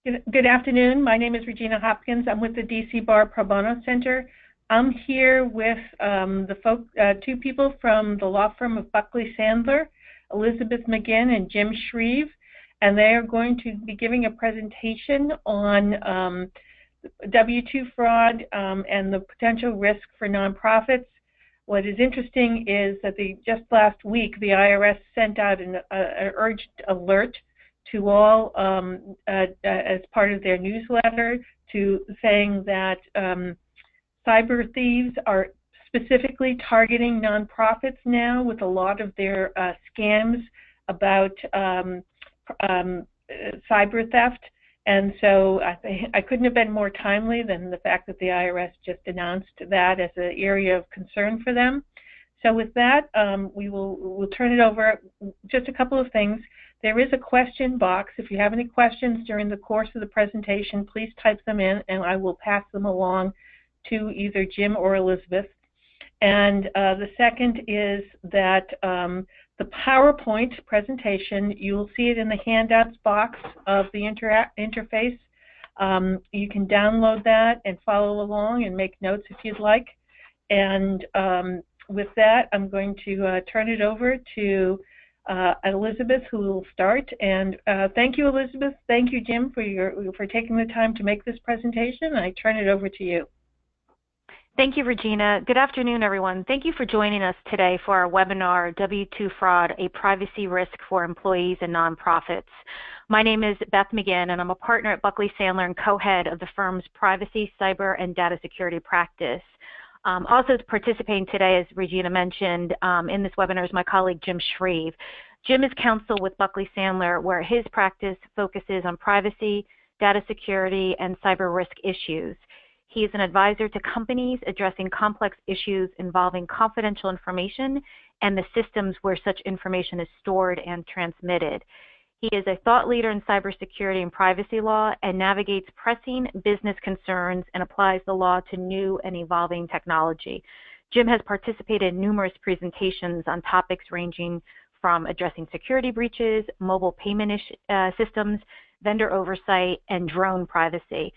Good afternoon. My name is Regina Hopkins. I'm with the DC Bar Pro Bono Center. I'm here with two people from the law firm of Buckley-Sandler, Elizabeth McGinn and Jim Shreve, and they are going to be giving a presentation on W-2 fraud and the potential risk for nonprofits. What is interesting is that just last week the IRS sent out an urgent alert to all as part of their newsletter saying that cyber thieves are specifically targeting nonprofits now with a lot of their scams about cyber theft. And so I couldn't have been more timely than the fact that the IRS just announced that as an area of concern for them. So with that, we'll turn it over. Just a couple of things. There is a question box. If you have any questions during the course of the presentation, please type them in and I will pass them along to either Jim or Elizabeth. And the second is that the PowerPoint presentation, you'll see it in the handouts box of the interface. You can download that and follow along and make notes if you'd like. And with that, I'm going to turn it over to Elizabeth, who will start. And thank you, Elizabeth. Thank you, Jim, for taking the time to make this presentation. I turn it over to you. Thank you, Regina. Good afternoon, everyone. Thank you for joining us today for our webinar, W-2 Fraud, a Privacy Risk for Employees and Nonprofits. My name is Beth Megan, and I'm a partner at Buckley-Sandler and co-head of the firm's Privacy, Cyber, and Data Security practice. Also participating today, as Regina mentioned, in this webinar is my colleague, Jim Shreve. Jim is counsel with Buckley-Sandler, where his practice focuses on privacy, data security, and cyber risk issues. He is an advisor to companies addressing complex issues involving confidential information and the systems where such information is stored and transmitted. He is a thought leader in cybersecurity and privacy law and navigates pressing business concerns and applies the law to new and evolving technology. Jim has participated in numerous presentations on topics ranging from addressing security breaches, mobile payment systems, vendor oversight, and drone privacy.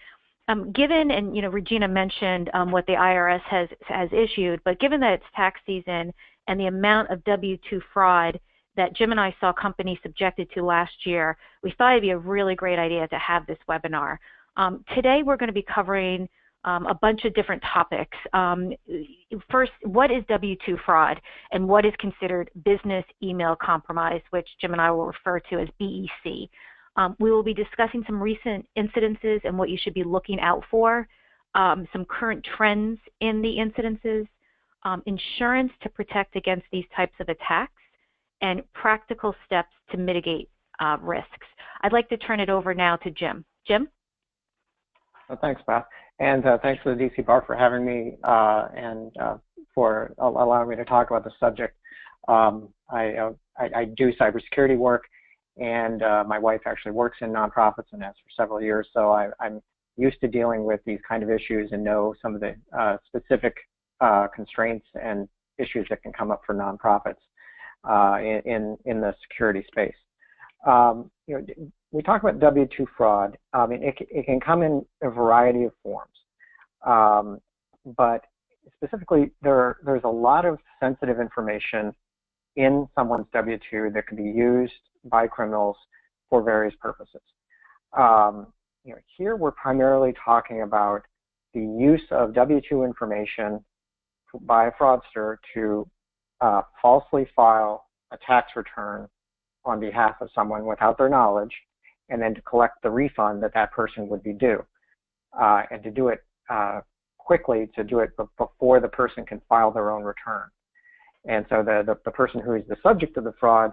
Given, and Regina mentioned what the IRS has issued, but given that it's tax season and the amount of W-2 fraud that Jim and I saw companies subjected to last year, we thought it'd be a really great idea to have this webinar. Today we're going to be covering a bunch of different topics. First, what is W-2 fraud and what is considered business email compromise, which Jim and I will refer to as BEC. We will be discussing some recent incidences and what you should be looking out for, some current trends in the incidences, insurance to protect against these types of attacks, and practical steps to mitigate risks. I'd like to turn it over now to Jim. Jim? Well, thanks, Beth. And thanks to the DC Bar for having me and for allowing me to talk about the subject. I do cybersecurity work, and my wife actually works in nonprofits and has for several years, so I'm used to dealing with these kind of issues and know some of the specific constraints and issues that can come up for nonprofits in the security space. We talk about W-2 fraud. It can come in a variety of forms, but specifically there's a lot of sensitive information in someone's W-2 that can be used by criminals for various purposes. Here we're primarily talking about the use of W-2 information by a fraudster to falsely file a tax return on behalf of someone without their knowledge, and then to collect the refund that person would be due, and to do it quickly, to do it before the person can file their own return. And so the person who is the subject of the fraud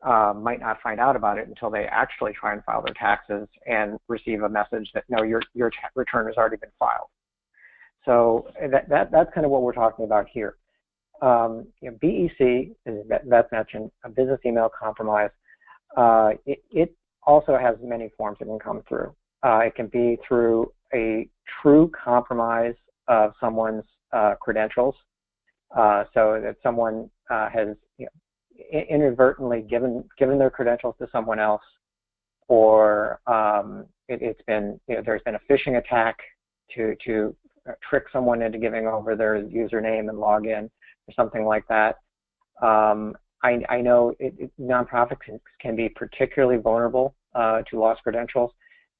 might not find out about it until they actually try and file their taxes and receive a message that, no, your return has already been filed. So that's kind of what we're talking about here. BEC, as Beth mentioned, a business email compromise, it also has many forms it can come through. It can be through a true compromise of someone's credentials, so that someone has inadvertently given their credentials to someone else, or there's been a phishing attack to trick someone into giving over their username and login or something like that. I know nonprofits can be particularly vulnerable to lost credentials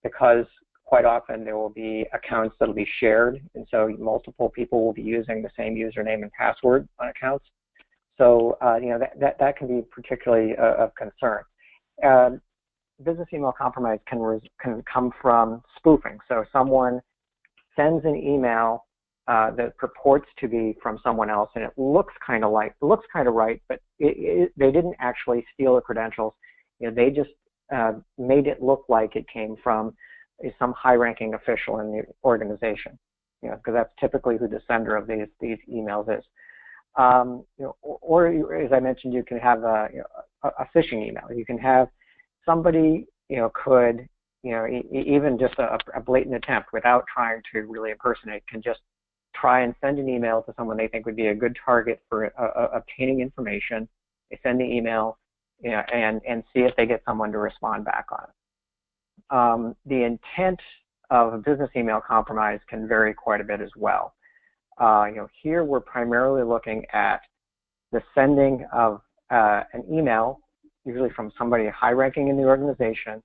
because quite often there will be accounts that will be shared, and so multiple people will be using the same username and password on accounts. So that can be particularly of concern. Business email compromise can come from spoofing. So someone sends an email that purports to be from someone else, and it looks kind of right, but they didn't actually steal the credentials. They just made it look like it came from some high-ranking official in the organization, because that's typically who the sender of these emails is. Or as I mentioned, you can have a phishing email. You can have somebody, could, even just a blatant attempt without trying to really impersonate, can just try and send an email to someone they think would be a good target for obtaining information. They send the email, and see if they get someone to respond back on it. The intent of a business email compromise can vary quite a bit as well. Here we're primarily looking at the sending of an email, usually from somebody high-ranking in the organization,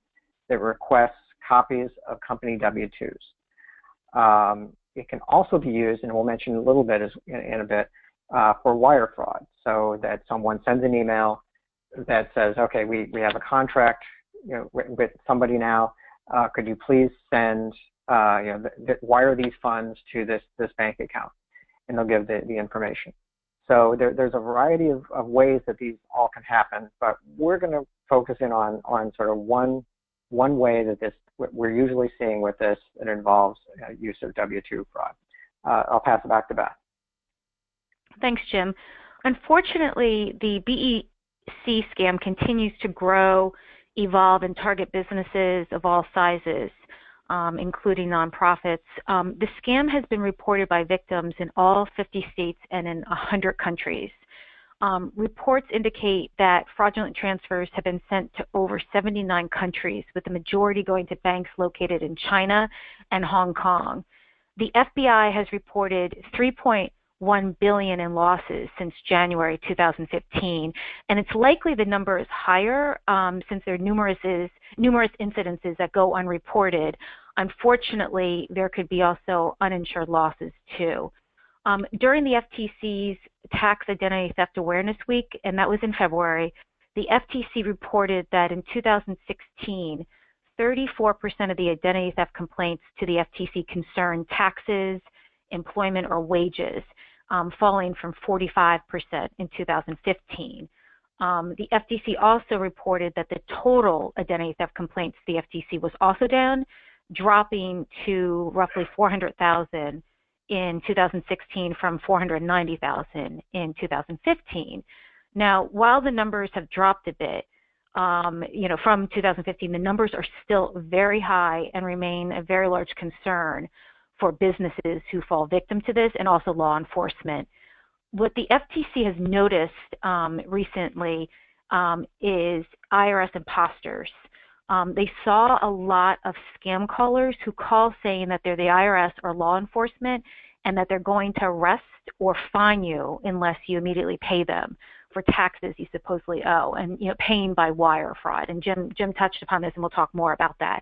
that requests copies of company W-2s. It can also be used, and we'll mention a little bit in a bit, for wire fraud. So that someone sends an email that says, okay, we have a contract with somebody now. Could you please send, wire these funds to this bank account? And they'll give the information. So there's a variety of ways that these all can happen, but we're going to focus in on sort of one way that we're usually seeing with this that involves use of W-2 fraud. I'll pass it back to Beth. Thanks, Jim. Unfortunately, the BEC scam continues to grow, evolve, and target businesses of all sizes, including nonprofits. The scam has been reported by victims in all 50 states and in 100 countries. Reports indicate that fraudulent transfers have been sent to over 79 countries, with the majority going to banks located in China and Hong Kong. The FBI has reported $3.1 billion in losses since January 2015, and it's likely the number is higher since there are numerous incidences that go unreported. Unfortunately, there could be also uninsured losses too. During the FTC's Tax Identity Theft Awareness Week, and that was in February, the FTC reported that in 2016, 34% of the identity theft complaints to the FTC concerned taxes, employment, or wages, falling from 45% in 2015. The FTC also reported that the total identity theft complaints to the FTC was also down, dropping to roughly 400,000 in 2016 from 490,000 in 2015. Now, while the numbers have dropped a bit, from 2015, the numbers are still very high and remain a very large concern for businesses who fall victim to this and also law enforcement. What the FTC has noticed recently is IRS imposters. They saw a lot of scam callers who call saying that they're the IRS or law enforcement and that they're going to arrest or fine you unless you immediately pay them for taxes you supposedly owe, and paying by wire fraud. And Jim touched upon this, and we'll talk more about that.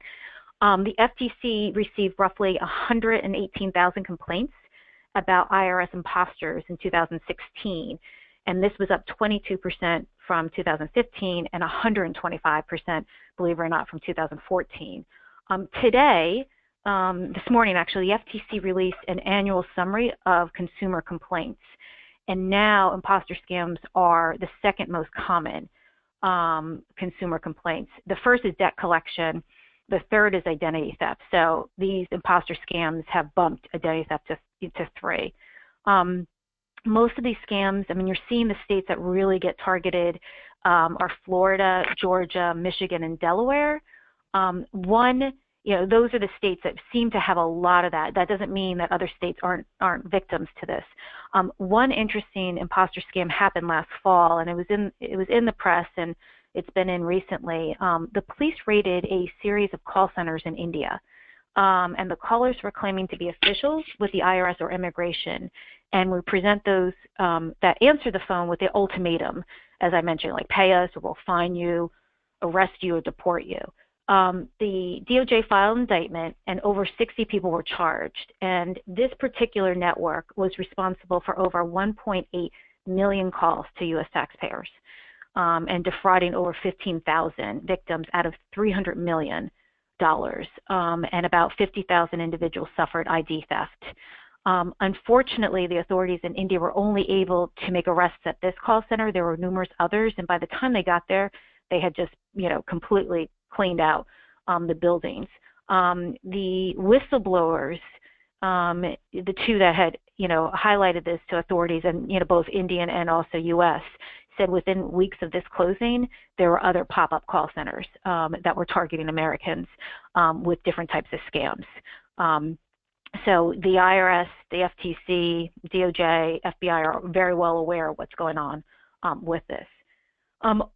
The FTC received roughly 118,000 complaints about IRS imposters in 2016, and this was up 22% from 2015 and 125%, believe it or not, from 2014. Today, this morning actually, the FTC released an annual summary of consumer complaints, and now imposter scams are the second most common consumer complaints. The first is debt collection. The third is identity theft. So these imposter scams have bumped identity theft to 3. Most of these scams, you're seeing the states that really get targeted are Florida, Georgia, Michigan, and Delaware. Those are the states that seem to have a lot of that. That doesn't mean that other states aren't victims to this. One interesting imposter scam happened last fall, and it was in the press, and it's been in recently, the police raided a series of call centers in India. And the callers were claiming to be officials with the IRS or immigration, and would present those that answer the phone with the ultimatum, as I mentioned, like pay us or we'll fine you, arrest you, or deport you. The DOJ filed an indictment, and over 60 people were charged. And this particular network was responsible for over 1.8 million calls to U.S. taxpayers, and defrauding over 15,000 victims out of $300 million. And about 50,000 individuals suffered ID theft. Unfortunately, the authorities in India were only able to make arrests at this call center. There were numerous others, and by the time they got there, they had just, completely cleaned out the buildings. The whistleblowers, the two that had, highlighted this to authorities, and both Indian and also U.S., said within weeks of this closing, there were other pop-up call centers that were targeting Americans with different types of scams. So the IRS, the FTC, DOJ, FBI are very well aware of what's going on with this.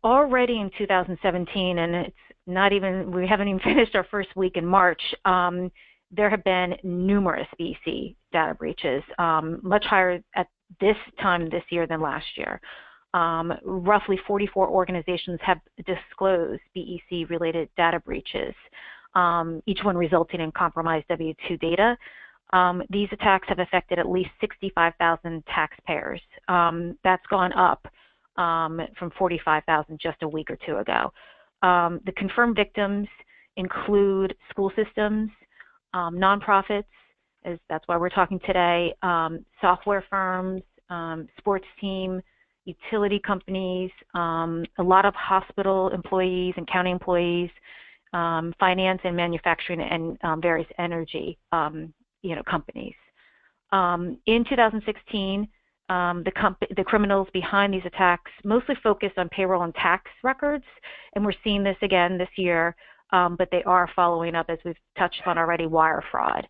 Already in 2017, and it's not even, we haven't even finished our first week in March, there have been numerous BEC data breaches, much higher at this time this year than last year. Roughly 44 organizations have disclosed BEC-related data breaches, each one resulting in compromised W-2 data. These attacks have affected at least 65,000 taxpayers. That's gone up from 45,000 just a week or two ago. The confirmed victims include school systems, nonprofits, as that's why we're talking today, software firms, sports team, utility companies, a lot of hospital employees and county employees, finance and manufacturing, and various energy, companies. In 2016, the criminals behind these attacks mostly focused on payroll and tax records, and we're seeing this again this year, but they are following up, as we've touched on already, wire fraud.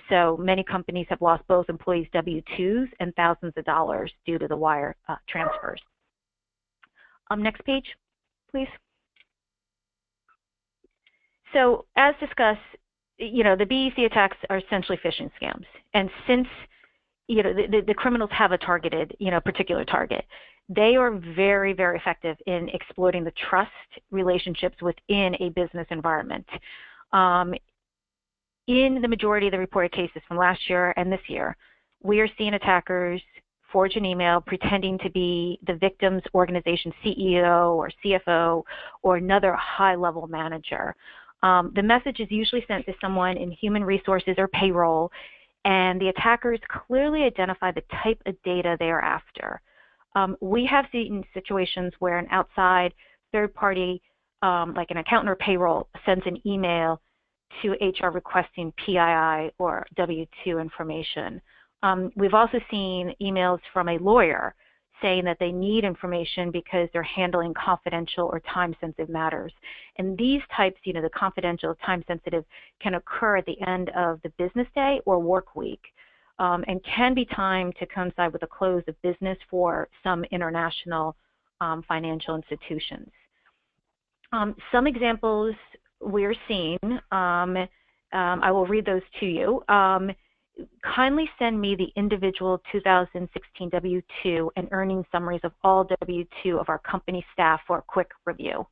So many companies have lost both employees' W-2s and thousands of dollars due to the wire transfers. Next page, please. So as discussed, the BEC attacks are essentially phishing scams. And since, the criminals have a targeted, particular target, they are very, very effective in exploiting the trust relationships within a business environment. In the majority of the reported cases from last year and this year, we are seeing attackers forge an email pretending to be the victim's organization CEO or CFO or another high-level manager. The message is usually sent to someone in human resources or payroll, and the attackers clearly identify the type of data they are after. We have seen situations where an outside third party, like an accountant or payroll, sends an email to HR requesting PII or W-2 information. We've also seen emails from a lawyer saying that they need information because they're handling confidential or time-sensitive matters. And these types, the confidential, time-sensitive, can occur at the end of the business day or work week, and can be timed to coincide with the close of business for some international financial institutions. Some examples we're seeing, I will read those to you. Kindly send me the individual 2016 W-2 and earnings summaries of all W-2 of our company staff for a quick review.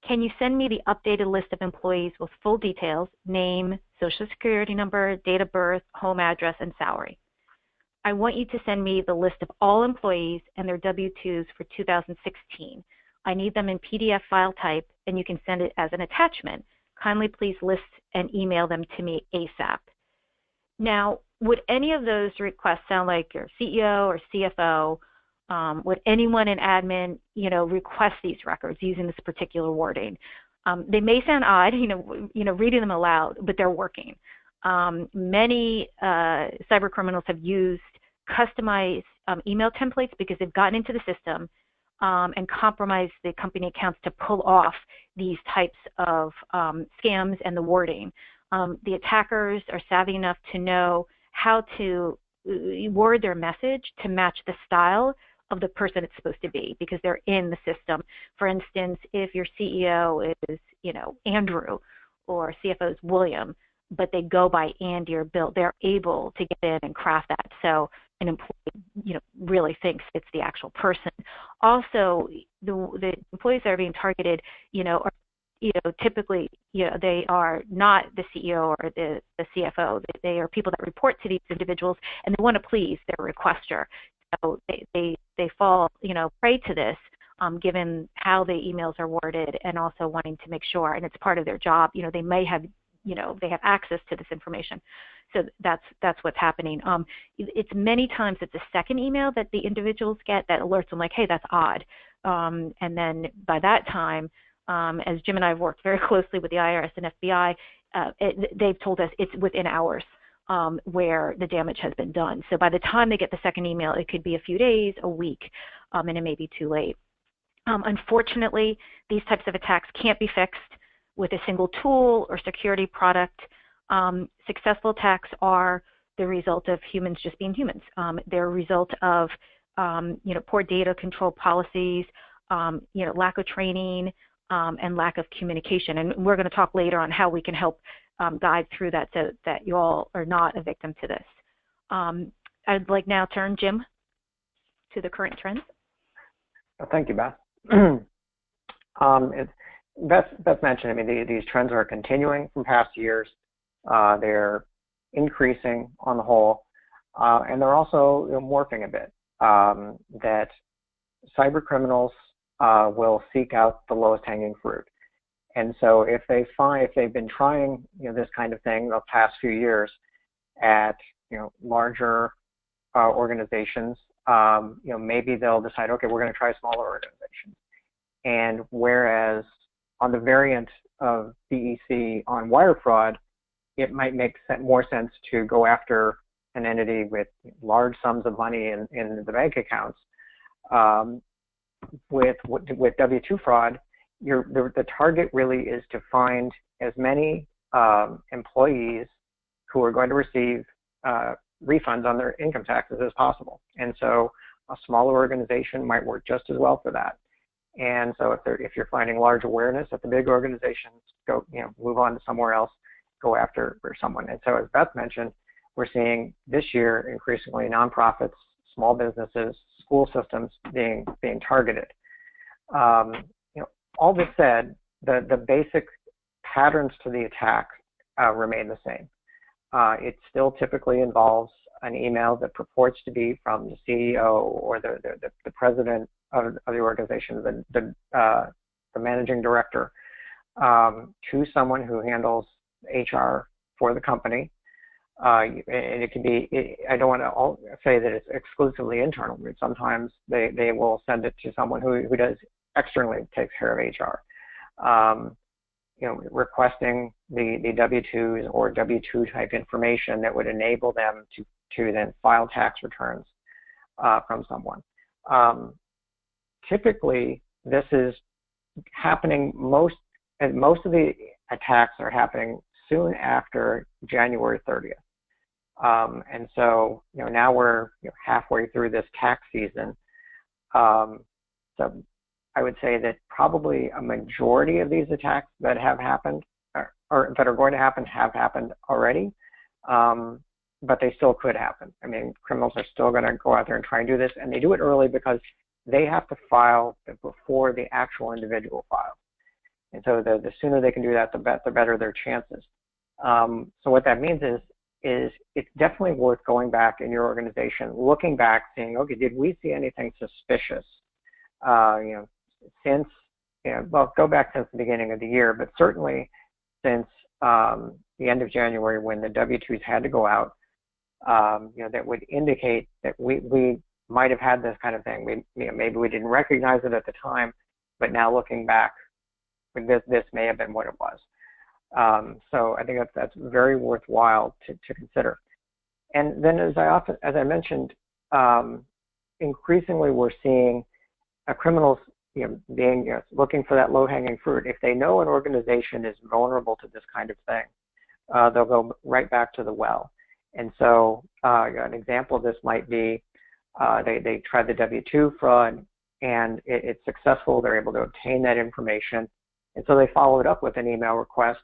Can you send me the updated list of employees with full details, name, social security number, date of birth, home address, and salary? I want you to send me the list of all employees and their W-2s for 2016. I need them in PDF file type, and you can send it as an attachment. Kindly please list and email them to me ASAP. Now, would any of those requests sound like your CEO or CFO? Would anyone in admin, request these records using this particular wording? They may sound odd, reading them aloud, but they're working. Many cyber criminals have used customized email templates because they've gotten into the system and compromised the company accounts to pull off these types of scams and the wording. The attackers are savvy enough to know how to word their message to match the style of the person it's supposed to be, because they're in the system For instance, if your CEO is, Andrew, or CFO is William, but they go by Andy or Bill, they're able to get in and craft that so an employee, really thinks it's the actual person. Also, the employees that are being targeted, are, typically, they are not the CEO or the CFO. They are people that report to these individuals, and they want to please their requester. So they fall, prey to this, given how the emails are worded, and also wanting to make sure, and it's part of their job, they may have, they have access to this information. So that's what's happening. It's many times it's a second email that the individuals get that alerts them like, hey, that's odd. And then by that time, as Jim and I have worked very closely with the IRS and FBI, they've told us it's within hours where the damage has been done. So by the time they get the second email, it could be a few days, a week, and it may be too late. Unfortunately, these types of attacks can't be fixed with a single tool or security product. Successful attacks are the result of humans just being humans. They're a result of poor data control policies, lack of training, and lack of communication. And we're going to talk later on how we can help guide through that so that you all are not a victim to this. I'd like now turn Jim to the current trends. Thank you, Beth. Beth mentioned, these trends are continuing from past years. They're increasing on the whole, and they're also morphing a bit. That cyber criminals will seek out the lowest hanging fruit. And so if they've been trying this kind of thing the past few years at larger organizations, maybe they'll decide, okay, we're going to try smaller organizations. And whereas on the variant of DEC on wire fraud, it might make more sense to go after an entity with large sums of money in the bank accounts. With W-2 fraud, the target really is to find as many employees who are going to receive refunds on their income taxes as possible. And so a smaller organization might work just as well for that. And so if you're finding large awareness at the big organizations, move on to somewhere else, go after someone. And so as Beth mentioned, we're seeing this year increasingly nonprofits, small businesses, school systems being targeted. All this said, the basic patterns to the attack remain the same. It still typically involves an email that purports to be from the CEO or the president of the organization, the managing director, to someone who handles HR for the company. And it can be, I don't want to say that it's exclusively internal. Sometimes they will send it to someone who does externally takes care of HR. Requesting the W-2s or W-2 type information that would enable them to then file tax returns from someone. Typically, this is happening most of the attacks are happening soon after January 30th. And so, now we're halfway through this tax season. So I would say that probably a majority of these attacks that have happened or that are going to happen have happened already, but they still could happen. Criminals are still going to go out there and try and do this, and they do it early because they have to file before the actual individual files. And so the sooner they can do that, the better their chances. So what that means is it's definitely worth going back in your organization, looking back, saying, okay, did we see anything suspicious? Since, go back since the beginning of the year, but certainly since the end of January when the W-2s had to go out, that would indicate that we might have had this kind of thing. Maybe we didn't recognize it at the time, but now looking back, this may have been what it was. So I think that's very worthwhile to consider. And then as I mentioned, increasingly we're seeing criminals looking for that low-hanging fruit. If they know an organization is vulnerable to this kind of thing, they'll go right back to the well. And so an example of this might be they tried the W-2 fraud, and it's successful. They're able to obtain that information, and so they followed up with an email request,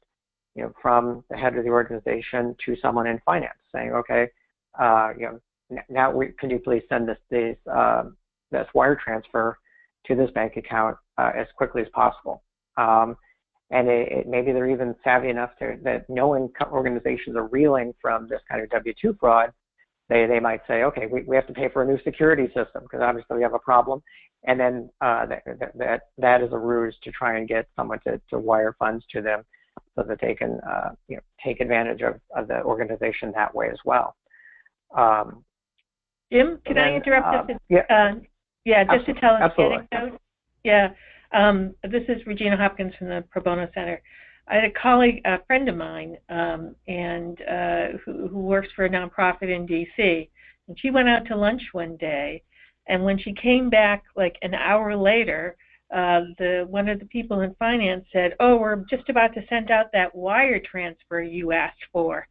from the head of the organization to someone in finance, saying, okay, now can you please send this wire transfer to this bank account as quickly as possible. And maybe they're even savvy enough that knowing organizations are reeling from this kind of W-2 fraud, they might say, okay, we have to pay for a new security system because obviously we have a problem. And then that is a ruse to try and get someone to wire funds to them so that they can take advantage of the organization that way as well. Jim, can I interrupt? Just to tell us an anecdote. Yeah. This is Regina Hopkins from the Pro Bono Center. I had a friend of mine, who works for a nonprofit in D.C., and she went out to lunch one day, and when she came back like an hour later, one of the people in finance said, "Oh, we're just about to send out that wire transfer you asked for."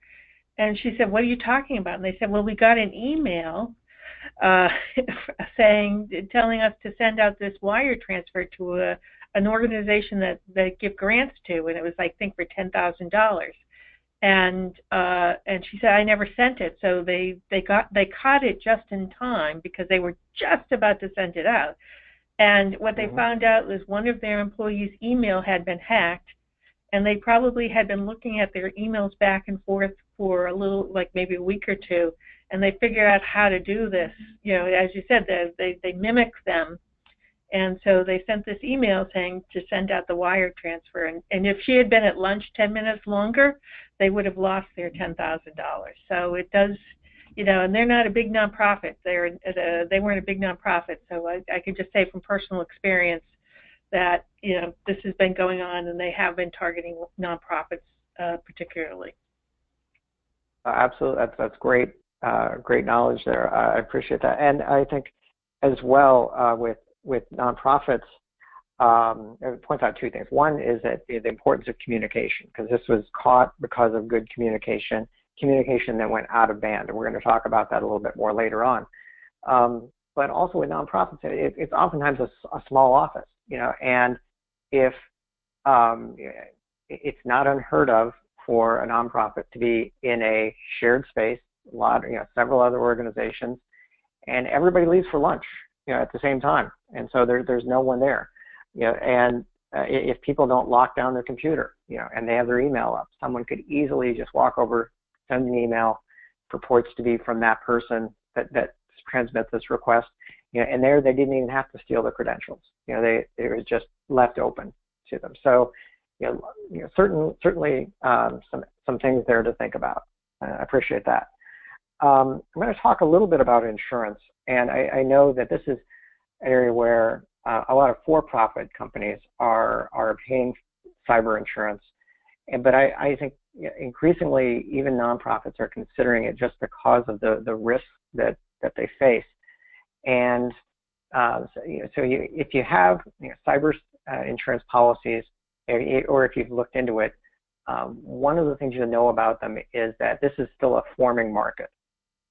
And she said, "What are you talking about?" And they said, "Well, we got an email telling us to send out this wire transfer to an organization that they give grants to, and it was, I think, for $10,000." And she said, "I never sent it." So they caught it just in time because they were just about to send it out. And what they found out was one of their employees' email had been hacked, and they probably had been looking at their emails back and forth for a little, like maybe a week or two, and they figured out how to do this. As you said, they mimic them. And so they sent this email saying to send out the wire transfer. And if she had been at lunch 10 minutes longer, they would have lost their $10,000. So it does, and they're not a big nonprofit. They weren't a big nonprofit. So I can just say from personal experience that, this has been going on, and they have been targeting nonprofits particularly. Absolutely. That's great. Great knowledge there. I appreciate that. And I think as well with nonprofits, it points out two things. One is that the importance of communication, because this was caught because of good communication that went out of band. And we're going to talk about that a little bit more later on. But also with nonprofits, it's oftentimes a small office, and if it's not unheard of for a nonprofit to be in a shared space, several other organizations, and everybody leaves for lunch, at the same time, and so there's no one there, and if people don't lock down their computer, and they have their email up, someone could easily just walk over, send an email, purports to be from that person that transmits this request, and there they didn't even have to steal the credentials, it was just left open to them. So, certainly some things there to think about. I appreciate that. I'm going to talk a little bit about insurance, and I know that this is an area where a lot of for-profit companies are paying cyber insurance, but I think increasingly even nonprofits are considering it just because of the risks that they face. And if you have cyber insurance policies, or if you've looked into it, one of the things you know about them is that this is still a forming market,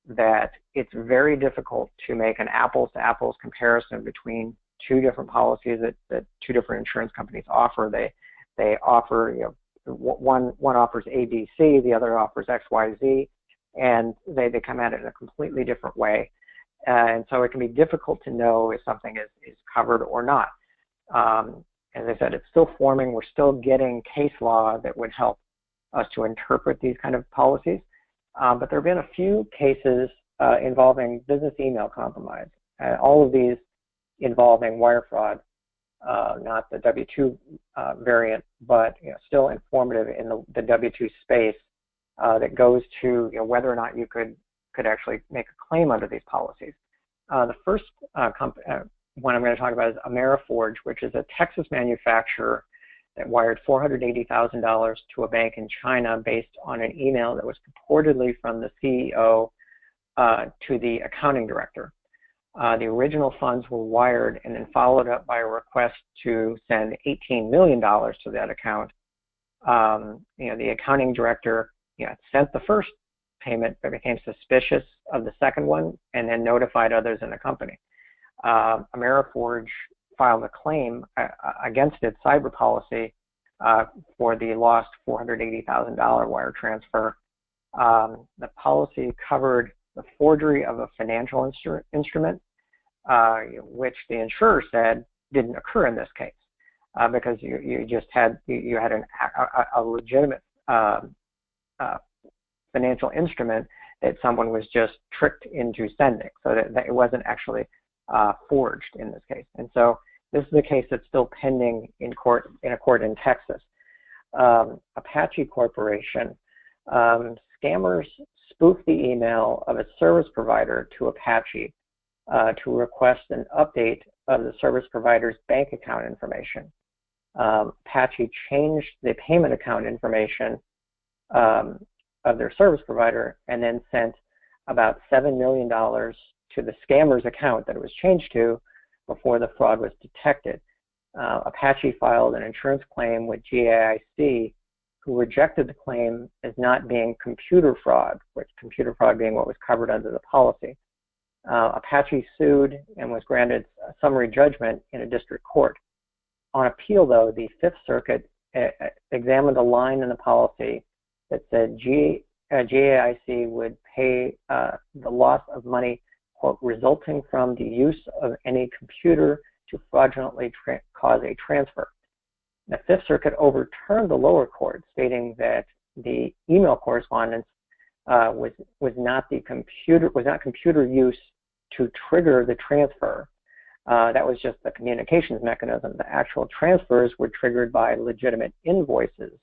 that it's very difficult to make an apples-to-apples comparison between two different policies that two different insurance companies offer. They offer, one offers ABC, the other offers XYZ, and they come at it in a completely different way. And so it can be difficult to know if something is covered or not. As I said, it's still forming. We're still getting case law that would help us to interpret these kind of policies. But there have been a few cases involving business email compromise. All of these involving wire fraud, not the W-2 variant, but still informative in the W-2 space that goes to whether or not you could actually make a claim under these policies. The first one I'm going to talk about is AmeriForge, which is a Texas manufacturer that wired $480,000 to a bank in China based on an email that was purportedly from the CEO to the accounting director. The original funds were wired and then followed up by a request to send $18 million to that account. The accounting director sent the first payment but became suspicious of the second one and then notified others in the company. Ameriforge filed a claim against its cyber policy for the lost $480,000 wire transfer. The policy covered the forgery of a financial instrument, which the insurer said didn't occur in this case because you had a legitimate financial instrument that someone was just tricked into sending, so that it wasn't actually forged in this case. And so this is a case that's still pending in a court in Texas. Apache Corporation, scammers spoofed the email of a service provider to Apache to request an update of the service provider's bank account information. Apache changed the payment account information of their service provider and then sent about $7 million to the scammer's account that it was changed to before the fraud was detected. Apache filed an insurance claim with GAIC, who rejected the claim as not being computer fraud, which computer fraud being what was covered under the policy. Apache sued and was granted a summary judgment in a district court. On appeal, though, the Fifth Circuit examined a line in the policy that said GAIC would pay the loss of money, quote, resulting from the use of any computer to fraudulently cause a transfer. The Fifth Circuit overturned the lower court, stating that the email correspondence was not computer use to trigger the transfer. That was just the communications mechanism. The actual transfers were triggered by legitimate invoices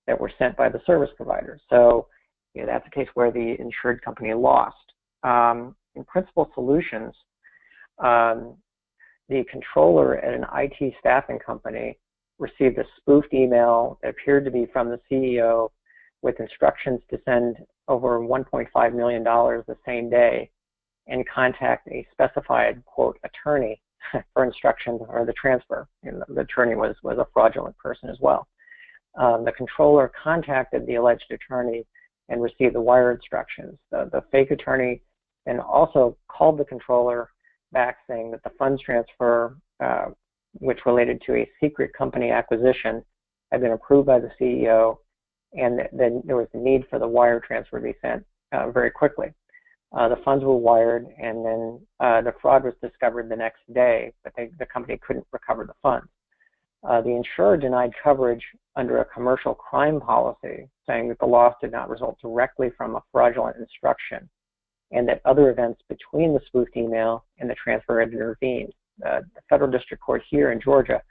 that were sent by the service provider. So that's a case where the insured company lost. In Principal Solutions, the controller at an IT staffing company received a spoofed email that appeared to be from the CEO with instructions to send over $1.5 million the same day and contact a specified, quote, attorney for instructions or the transfer. And the attorney was a fraudulent person as well. The controller contacted the alleged attorney and received the wire instructions. The fake attorney then also called the controller back saying that the funds transfer, which related to a secret company acquisition, had been approved by the CEO, and then there was the need for the wire transfer to be sent very quickly. The funds were wired, and then the fraud was discovered the next day, but the company couldn't recover the funds. The insurer denied coverage under a commercial crime policy, saying that the loss did not result directly from a fraudulent instruction, and that other events between the spoofed email and the transfer had intervened. The federal district court here in Georgia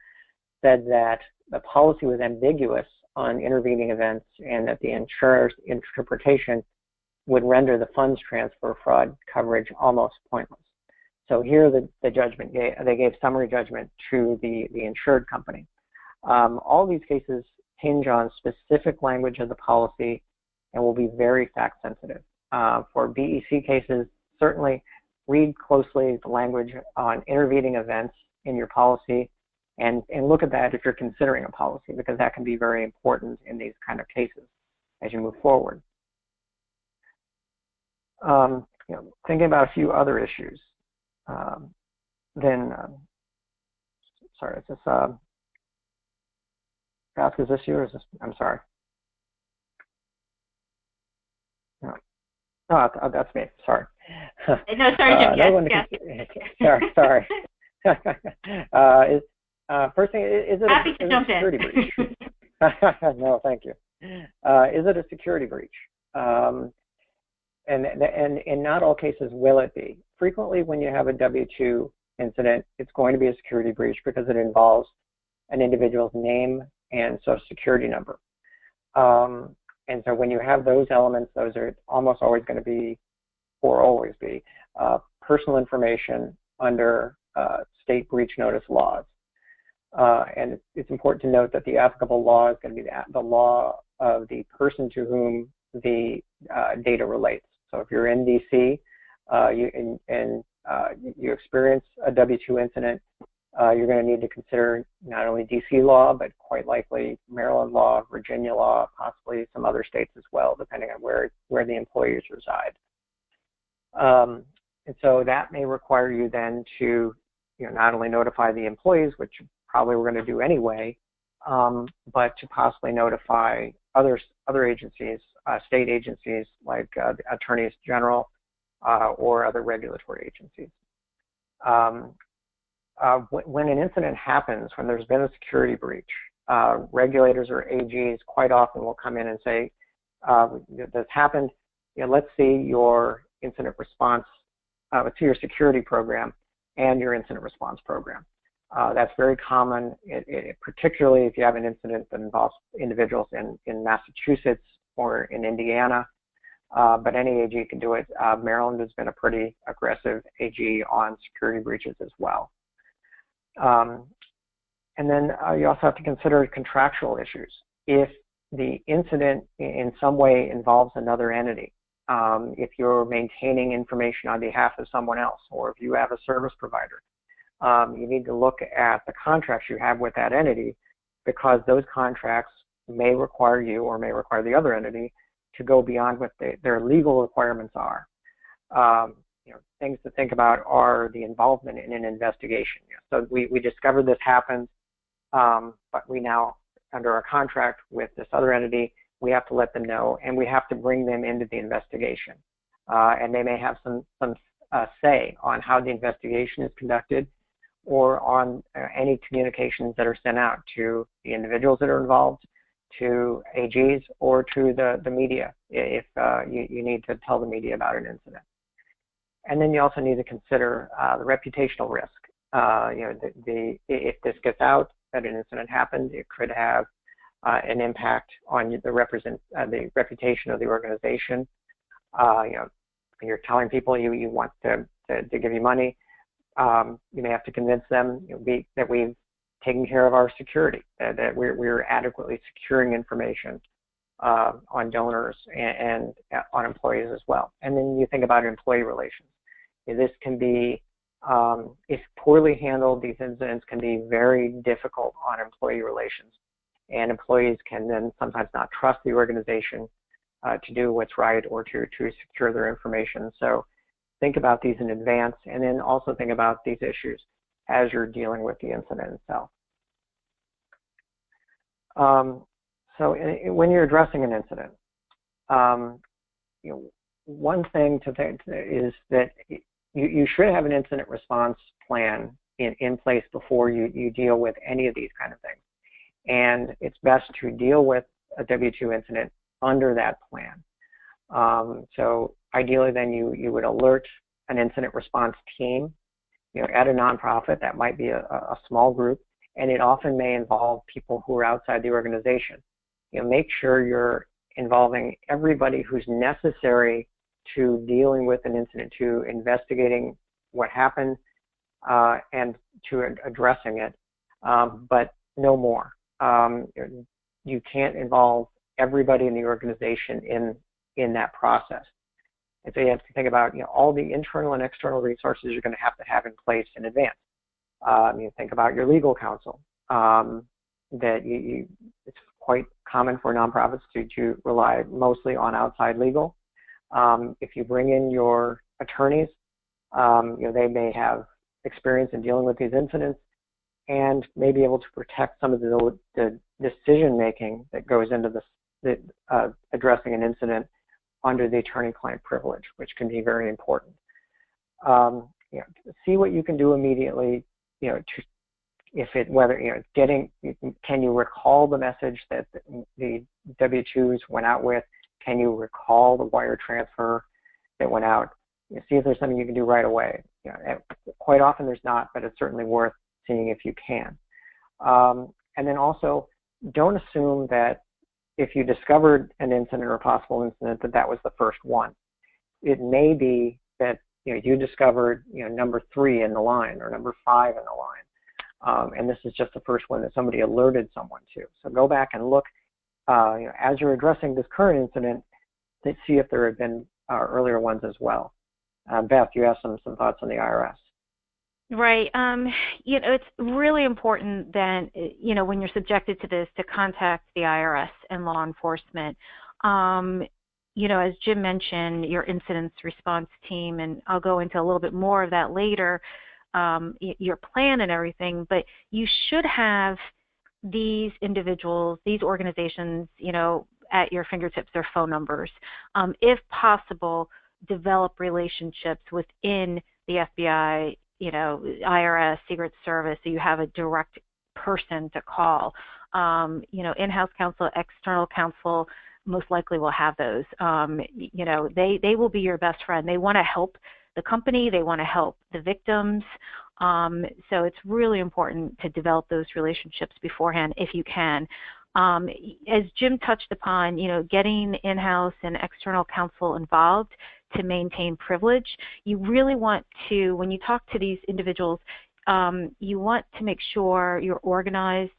said that the policy was ambiguous on intervening events and that the insurer's interpretation would render the funds transfer fraud coverage almost pointless. So here the judgment they gave summary judgment to the insured company. All these cases hinge on specific language of the policy and will be very fact sensitive. For BEC cases, certainly read closely the language on intervening events in your policy and look at that if you're considering a policy, because that can be very important in these kind of cases as you move forward. Thinking about a few other issues, sorry, is this, Ask, is this you or is this, I'm sorry. No, that's me, sorry. No, sorry, Jim, yes. Sorry. First thing, is it a security breach? No, thank you. Is it a security breach? And in not all cases will it be. Frequently when you have a W-2 incident, it's going to be a security breach because it involves an individual's name and social security number. And so when you have those elements, those are almost always going to be, or always be, personal information under state breach notice laws. And it's important to note that the applicable law is going to be the law of the person to whom the data relates. So if you're in DC you experience a W-2 incident, you're going to need to consider not only DC law, but quite likely Maryland law, Virginia law, possibly some other states as well, depending on where the employees reside. And so that may require you then to not only notify the employees, which you probably were going to do anyway, but to possibly notify other agencies, state agencies like the attorneys general or other regulatory agencies. When an incident happens, when there's been a security breach, regulators or AGs quite often will come in and say, this happened, let's see your incident response, let's see your security program and your incident response program. That's very common, particularly if you have an incident that involves individuals in Massachusetts or in Indiana, but any AG can do it. Maryland has been a pretty aggressive AG on security breaches as well. And then you also have to consider contractual issues. If the incident in some way involves another entity, if you're maintaining information on behalf of someone else, or if you have a service provider, you need to look at the contracts you have with that entity, because those contracts may require you or may require the other entity to go beyond what their legal requirements are. Things to think about are the involvement in an investigation. So we discovered this happened, but we now, under our contract with this other entity, we have to let them know, and we have to bring them into the investigation. And they may have some say on how the investigation is conducted, or on any communications that are sent out to the individuals that are involved, to AGs, or to the media, if you need to tell the media about an incident. And then you also need to consider the reputational risk. If this gets out that an incident happened, it could have an impact on the reputation of the organization. You're telling people you want to give you money. You may have to convince them that we've taken care of our security, that we're adequately securing information on donors and on employees as well. And then you think about employee relations. This can be, if poorly handled, these incidents can be very difficult on employee relations. And employees can then sometimes not trust the organization to do what's right or to secure their information. So think about these in advance, and then also think about these issues as you're dealing with the incident itself. When you're addressing an incident, one thing to think is that you should have an incident response plan in place before you deal with any of these kind of things. And it's best to deal with a W-2 incident under that plan. So ideally, then you would alert an incident response team, at a nonprofit. That might be a small group, and it often may involve people who are outside the organization. Make sure you're involving everybody who's necessary to dealing with an incident, to investigating what happened, and to addressing it, but no more. You can't involve everybody in the organization in that process. And so you have to think about all the internal and external resources you're going to have in place in advance. You think about your legal counsel. That it's quite common for nonprofits to rely mostly on outside legal. If you bring in your attorneys, they may have experience in dealing with these incidents and may be able to protect some of the decision making that goes into addressing an incident under the attorney-client privilege, which can be very important. See what you can do immediately. Can you recall the message that the W-2s went out with? Can you recall the wire transfer that went out? See if there's something you can do right away. Quite often there's not, but it's certainly worth seeing if you can. And then also, don't assume that if you discovered an incident or a possible incident that was the first one. It may be that you discovered number 3 in the line or number 5 in the line, and this is just the first one that somebody alerted someone to. So go back and look as you're addressing this current incident to see if there have been earlier ones as well. Beth, you have some thoughts on the IRS. Right. It's really important that, when you're subjected to this, to contact the IRS and law enforcement. as Jim mentioned, your incident response team, and I'll go into a little bit more of that later, your plan and everything, but you should have these individuals, these organizations, at your fingertips, their phone numbers. If possible, develop relationships within the FBI, IRS, Secret Service, so you have a direct person to call. In-house counsel, external counsel, most likely will have those. They will be your best friend. They want to help the company. They want to help the victims. So it's really important to develop those relationships beforehand if you can. As Jim touched upon, getting in-house and external counsel involved to maintain privilege, you really want to, when you talk to these individuals, you want to make sure you're organized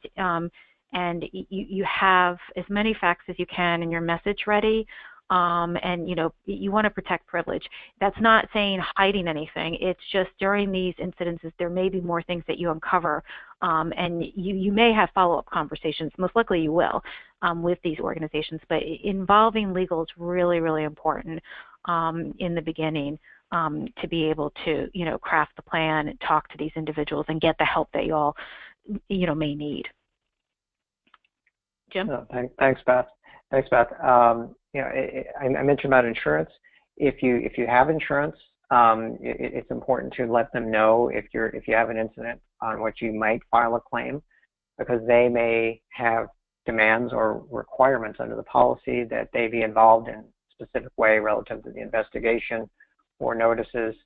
and you have as many facts as you can and your message ready. And you want to protect privilege. That's not saying hiding anything. It's just during these incidences, there may be more things that you uncover, and you may have follow-up conversations. Most likely you will with these organizations, but involving legal is really, really important in the beginning to be able to, craft the plan and talk to these individuals and get the help that you all, may need. Jim? Oh, thanks, Beth. Thanks, Beth. I mentioned about insurance. If you have insurance, it's important to let them know if you have an incident on which you might file a claim, because they may have demands or requirements under the policy that they be involved in a specific way relative to the investigation or notices,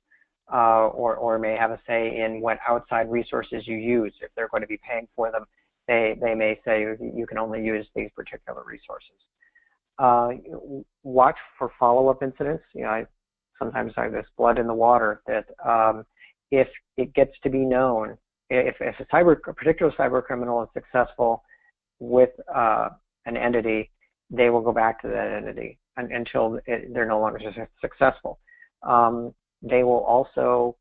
or may have a say in what outside resources you use. If they're going to be paying for them, they may say you can only use these particular resources. Watch for follow-up incidents. Sometimes I have this blood in the water that if it gets to be known, if a particular cyber criminal is successful with an entity, they will go back to that entity until they're no longer successful. They will also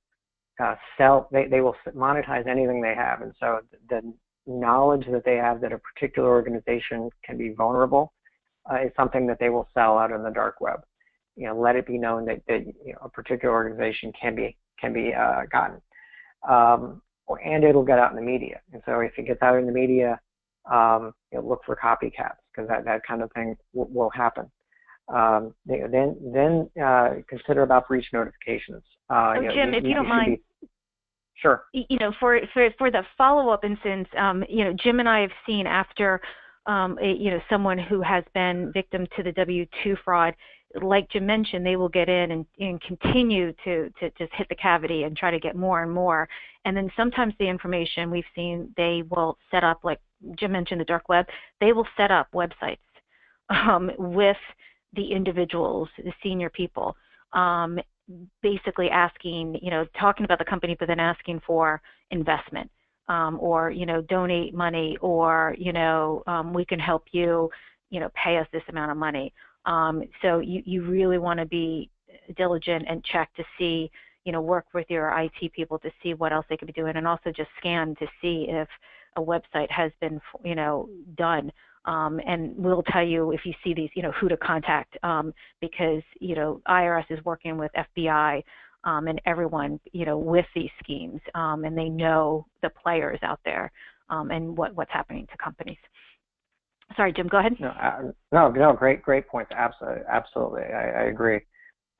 sell. They will monetize anything they have, and so the knowledge that they have that a particular organization can be vulnerable is something that they will sell out on the dark web. Let it be known that a particular organization can be gotten, and it'll get out in the media. And so if it gets out in the media, look for copycats, because that kind of thing will happen. Then consider about breach notifications. Jim, if you don't mind. Sure. For the follow-up instance, Jim and I have seen after, someone who has been victim to the W-2 fraud, like Jim mentioned, they will get in and continue to just hit the cavity and try to get more and more. And then sometimes the information we've seen, they will set up, like Jim mentioned, the dark web, they will set up websites with the individuals, the senior people, basically asking, talking about the company, but then asking for investment, or, donate money, or, we can help you, pay us this amount of money. So you really want to be diligent and check to see, work with your IT people to see what else they could be doing, and also just scan to see if a website has been, done. And we'll tell you if you see these, who to contact, because, IRS is working with FBI and everyone, with these schemes, and they know the players out there and what's happening to companies. Sorry, Jim, go ahead. No, great points. Absolutely, I agree.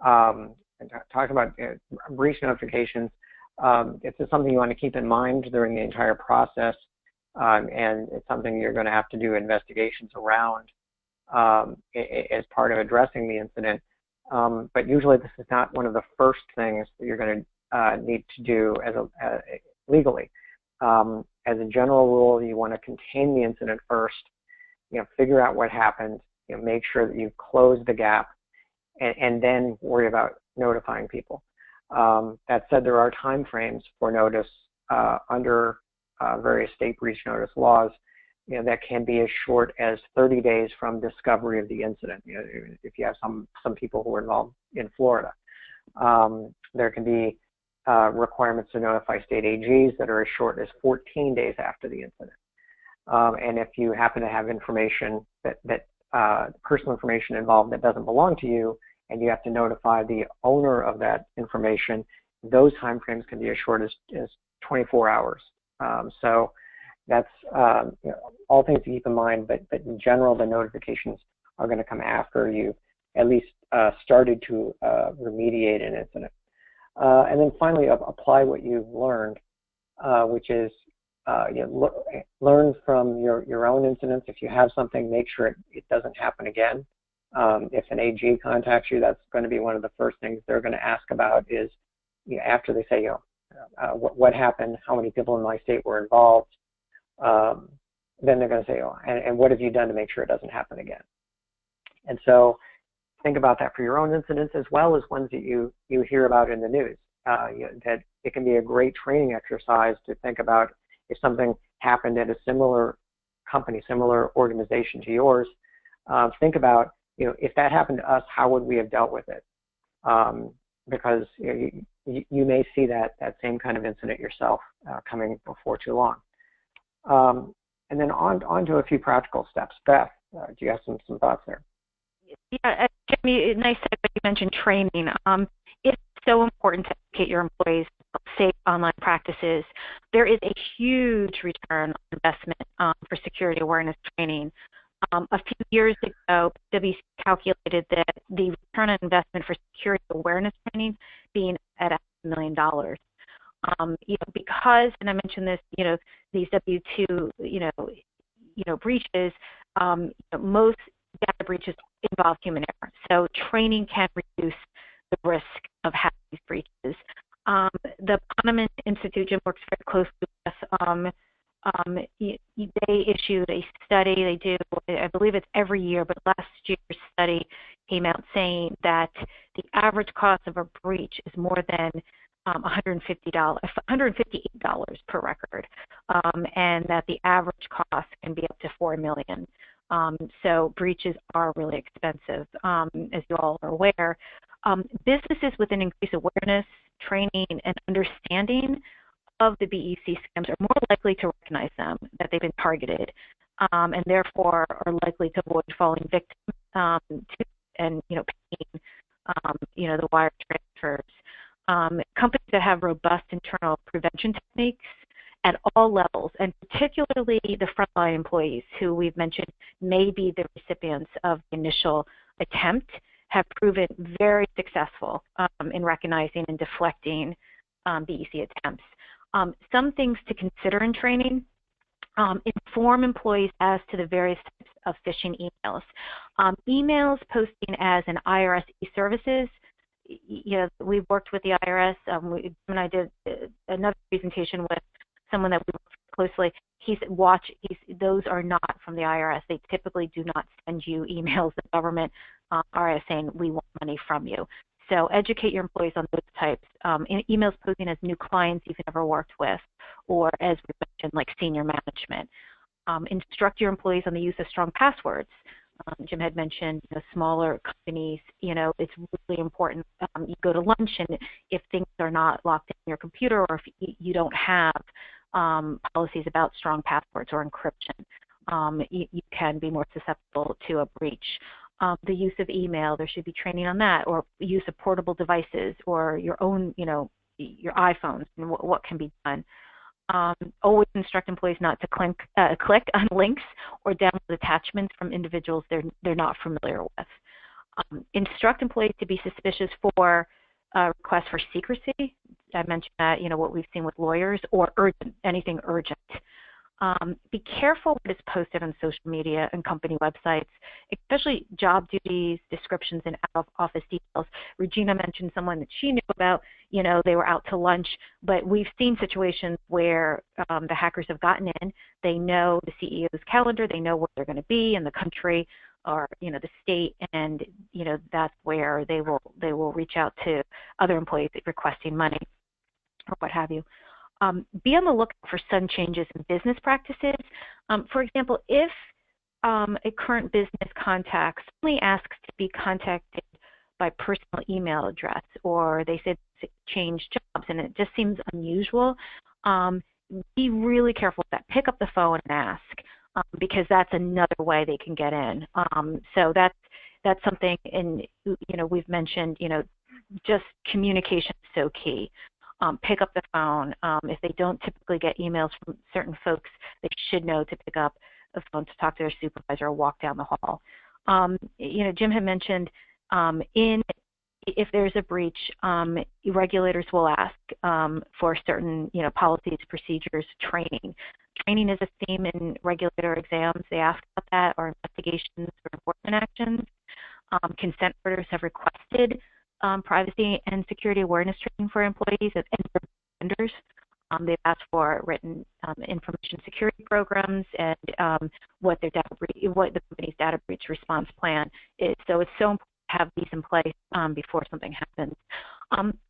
Talking about breach notifications, it's just something you want to keep in mind during the entire process. And it's something you're going to have to do investigations around as part of addressing the incident. But usually this is not one of the first things that you're going to need to do legally. As a general rule, you want to contain the incident first, figure out what happened, make sure that you've closed the gap, and then worry about notifying people. That said, there are time frames for notice under various state breach notice laws, that can be as short as 30 days from discovery of the incident. If you have some people who are involved in Florida, there can be requirements to notify state AGs that are as short as 14 days after the incident. And if you happen to have information that personal information involved that doesn't belong to you, and you have to notify the owner of that information, those timeframes can be as short as 24 hours. So that's all things to keep in mind, but in general, the notifications are going to come after you at least started to remediate an incident. And then finally, apply what you've learned, which is learn from your own incidents. If you have something, make sure it doesn't happen again. If an AG contacts you, that's going to be one of the first things they're going to ask about is, after they say, what happened, how many people in my state were involved, then they're going to say, and what have you done to make sure it doesn't happen again? And so think about that for your own incidents as well as ones that you hear about in the news. That it can be a great training exercise to think about if something happened at a similar company, similar organization to yours. Think about, if that happened to us, how would we have dealt with it? Because you may see that same kind of incident yourself coming before too long. And then on to a few practical steps. Beth, do you have some thoughts there? Yeah, Jimmy, nice that you mentioned training. It's so important to educate your employees about safe online practices. There is a huge return on investment for security awareness training. A few years ago, WC calculated that the return on investment for security awareness training being at $500,000. Because, and I mentioned this, these W-2, breaches, most data breaches involve human error. So training can reduce the risk of having these breaches. The Poneman Institute, Jim works very closely with they issued a study. They do, I believe it's every year, but last year's study came out saying that the average cost of a breach is more than $158 per record, and that the average cost can be up to $4 million. So breaches are really expensive, as you all are aware. Businesses with an increased awareness, training, and understanding of the BEC scams are more likely to recognize them, that they've been targeted, and therefore are likely to avoid falling victim to and paying the wire transfers. Companies that have robust internal prevention techniques at all levels, and particularly the frontline employees who we've mentioned may be the recipients of the initial attempt, have proven very successful in recognizing and deflecting BEC attempts. Some things to consider in training: inform employees as to the various types of phishing emails. Emails posting as an IRS e-services. We've worked with the IRS. When I did another presentation with someone that we work closely, he said, those are not from the IRS. They typically do not send you emails. The government are saying, we want money from you. So educate your employees on those types. Emails posting as new clients you've never worked with, or as we mentioned, like senior management. Instruct your employees on the use of strong passwords. Jim had mentioned smaller companies, it's really important. You go to lunch, and if things are not locked in your computer, or if you don't have policies about strong passwords or encryption, you can be more susceptible to a breach. The use of email, there should be training on that, or use of portable devices, or your own, your iPhones, and what can be done. Always instruct employees not to click on links or download attachments from individuals they're not familiar with. Instruct employees to be suspicious for requests for secrecy. I mentioned that, what we've seen with lawyers, or urgent, anything urgent. Be careful what is posted on social media and company websites, especially job duties, descriptions, and out-of-office details. Regina mentioned someone that she knew about, they were out to lunch, but we've seen situations where the hackers have gotten in. They know the CEO's calendar, they know where they're going to be in the country or, the state, and, that's where they will reach out to other employees requesting money or what have you. Be on the lookout for sudden changes in business practices. For example, if a current business contact suddenly asks to be contacted by personal email address, or they said change jobs, and it just seems unusual, be really careful with that. Pick up the phone and ask. because that's another way they can get in. So that's something, and we've mentioned, just communication is so key. Pick up the phone. If they don't typically get emails from certain folks, they should know to pick up the phone to talk to their supervisor or walk down the hall. Jim had mentioned if there's a breach, regulators will ask for certain policies, procedures, training. Training is a theme in regulator exams. They ask about that, or investigations or enforcement actions. Consent orders have requested privacy and security awareness training for employees and for vendors. They've asked for written information security programs and what the company's data breach response plan is. So it's so important to have these in place before something happens.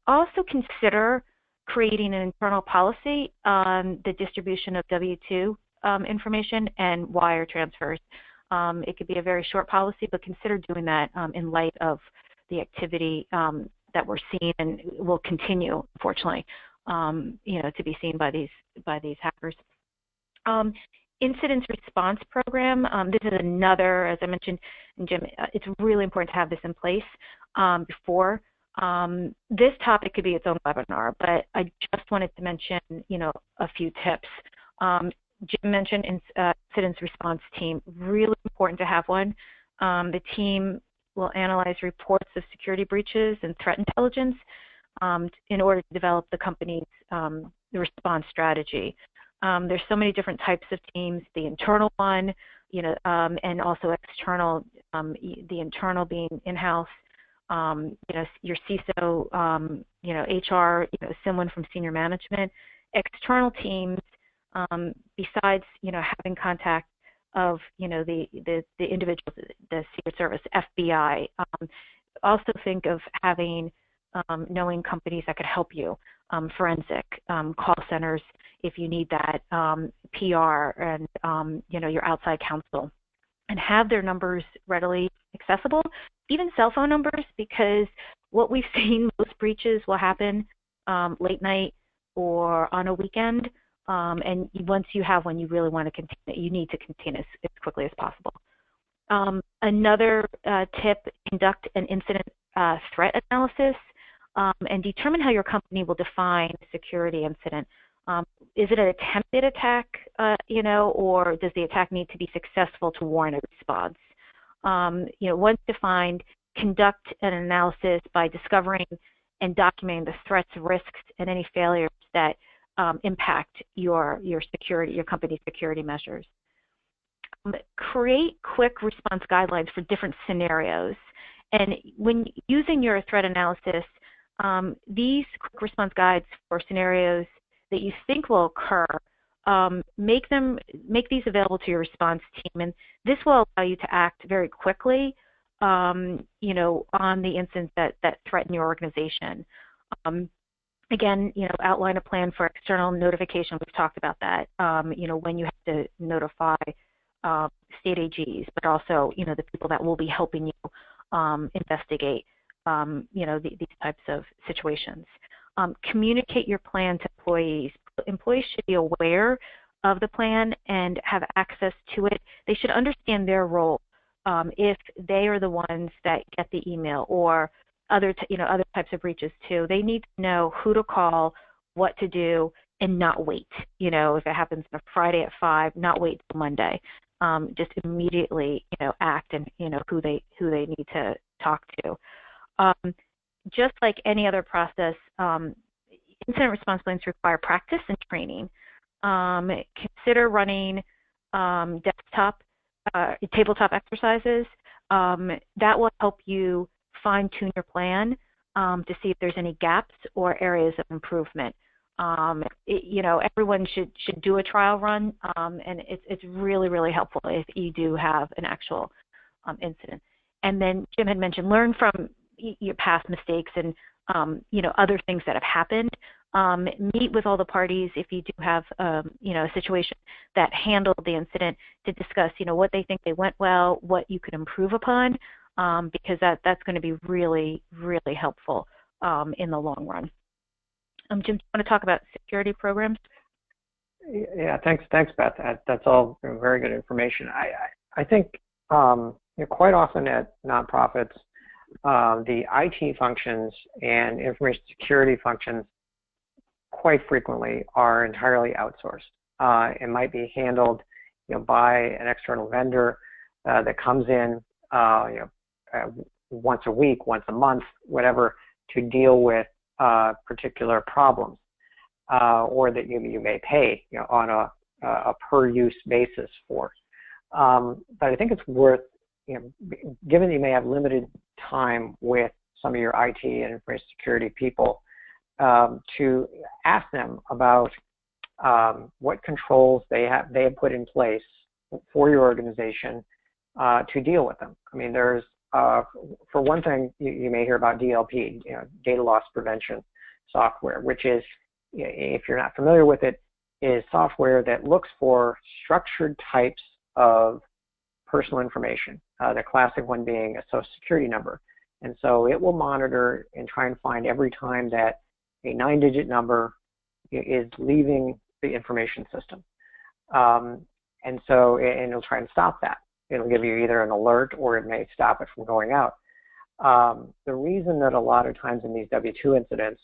Also consider creating an internal policy on the distribution of W-2 information and wire transfers. It could be a very short policy, but consider doing that in light of the activity that we're seeing and will continue, unfortunately, to be seen by these hackers. Incident response program. This is another, as I mentioned, Jim, it's really important to have this in place before. This topic could be its own webinar, but I just wanted to mention, a few tips. Jim mentioned incident response team, really important to have one. The team will analyze reports of security breaches and threat intelligence in order to develop the company's response strategy. There's so many different types of teams, the internal one, and also external, the internal being in-house, your CISO, HR, someone from senior management. External teams, besides, having contact of, the individuals, the Secret Service, FBI, also think of having, knowing companies that could help you, forensic, call centers if you need that, PR, and, your outside counsel, and have their numbers readily accessible, even cell phone numbers, because what we've seen, most breaches will happen late night or on a weekend. And once you have one, you really want to contain it. You need to contain it as quickly as possible. Another tip, conduct an incident threat analysis and determine how your company will define a security incident. Is it an attempted attack, or does the attack need to be successful to warrant a response? Once defined, conduct an analysis by discovering and documenting the threats, risks, and any failures that impact your security, your company's security measures. Create quick response guidelines for different scenarios. And when using your threat analysis, these quick response guides for scenarios that you think will occur, make these available to your response team, and this will allow you to act very quickly, on the incidents that threaten your organization. Again, outline a plan for external notification. We've talked about that. When you have to notify state AGs, but also, the people that will be helping you investigate, these types of situations. Communicate your plan to employees. Employees should be aware of the plan and have access to it. They should understand their role if they are the ones that get the email, or other types of breaches too. They need to know who to call, what to do, and not wait. If it happens on a Friday at 5, not wait till Monday. Just immediately, act and who they need to talk to. Just like any other process, incident response plans require practice and training. Consider running tabletop exercises. That will help you fine-tune your plan to see if there's any gaps or areas of improvement. Everyone should do a trial run, and it's really, really helpful if you do have an actual incident. And then Jim had mentioned, learn from your past mistakes and other things that have happened. Meet with all the parties if you do have a situation that handled the incident, to discuss what they think they went well, what you could improve upon, because that's going to be really, really helpful in the long run. Jim, do you want to talk about security programs? Yeah, thanks, Beth. That's all very good information. I think quite often at nonprofits, the IT functions and information security functions quite frequently are entirely outsourced. It might be handled, by an external vendor that comes in, once a week, once a month, whatever, to deal with particular problems, or that you may pay, on a per-use basis for. But I think it's worth, given that you may have limited time with some of your IT and information security people, to ask them about what controls they have put in place for your organization to deal with them. I mean, there's for one thing, you may hear about DLP, data loss prevention software, which is, if you're not familiar with it, is software that looks for structured types of personal information, the classic one being a social security number. And so it will monitor and try and find every time that a 9-digit number is leaving the information system. And it'll try and stop that. It'll give you either an alert or it may stop it from going out. The reason that a lot of times in these W-2 incidents,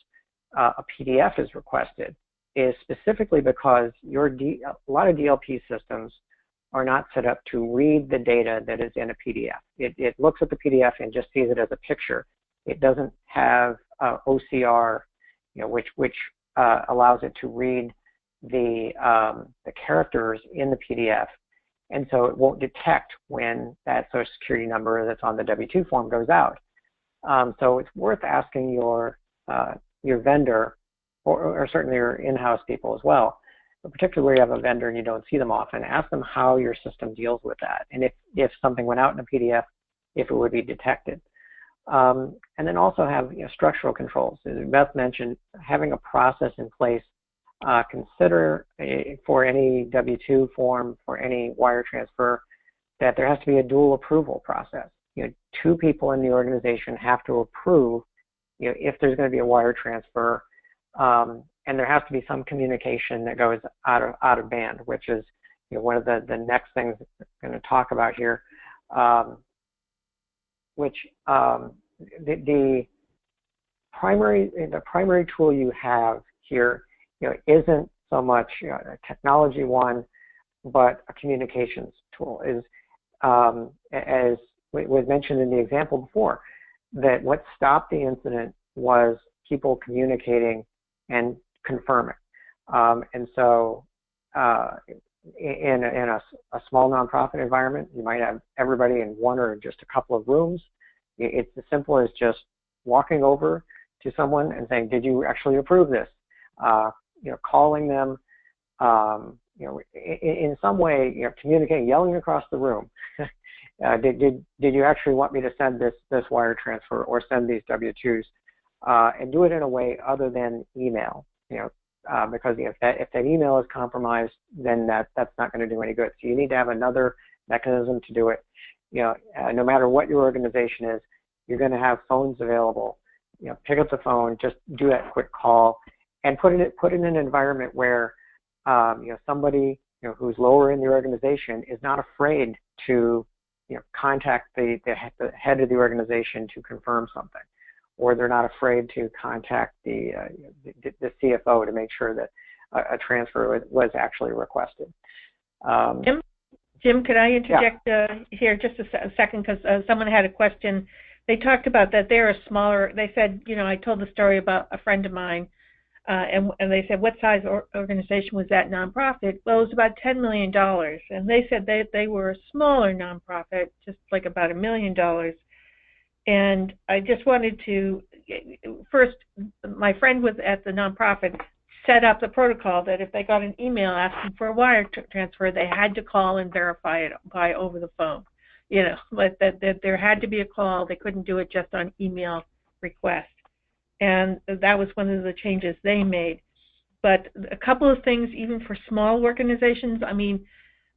a PDF is requested is specifically because a lot of DLP systems are not set up to read the data that is in a PDF. It looks at the PDF and just sees it as a picture. It doesn't have OCR, which allows it to read the characters in the PDF, and so it won't detect when that social security number that's on the W-2 form goes out. So it's worth asking your vendor, or certainly your in-house people as well, but particularly where you have a vendor and you don't see them often, ask them how your system deals with that, and if something went out in a PDF, if it would be detected. And then also have structural controls. As Beth mentioned, having a process in place. Consider for any W-2 form, for any wire transfer, that there has to be a dual approval process. Two people in the organization have to approve, if there's going to be a wire transfer, and there has to be some communication that goes out of band, which is one of the next things we're going to talk about here, which the primary tool you have here isn't so much a technology one, but a communications tool. Is as was mentioned in the example before, that what stopped the incident was people communicating and confirming. And so in a small nonprofit environment, you might have everybody in one or just a couple of rooms. It's as simple as just walking over to someone and saying, "Did you actually approve this?" Calling them, in some way, communicating, yelling across the room. Did you actually want me to send this wire transfer or send these W-2s? And do it in a way other than email. Because if that email is compromised, then that's not going to do any good. So you need to have another mechanism to do it. No matter what your organization is, you're going to have phones available. Pick up the phone, just do that quick call, and put it in an environment where somebody who's lower in the organization is not afraid to contact the head of the organization to confirm something, or they're not afraid to contact the CFO to make sure that a transfer was actually requested. Jim, could I interject here just a second, because someone had a question. They talked about that they're a smaller. They said, I told the story about a friend of mine. And they said, what size organization was that nonprofit? Well, it was about $10 million. And they said they were a smaller nonprofit, just like about $1 million. And I just wanted to, first, my friend was at the nonprofit, set up the protocol that if they got an email asking for a wire transfer, they had to call and verify it by over the phone. But that there had to be a call. They couldn't do it just on email request. And that was one of the changes they made. But a couple of things, even for small organizations,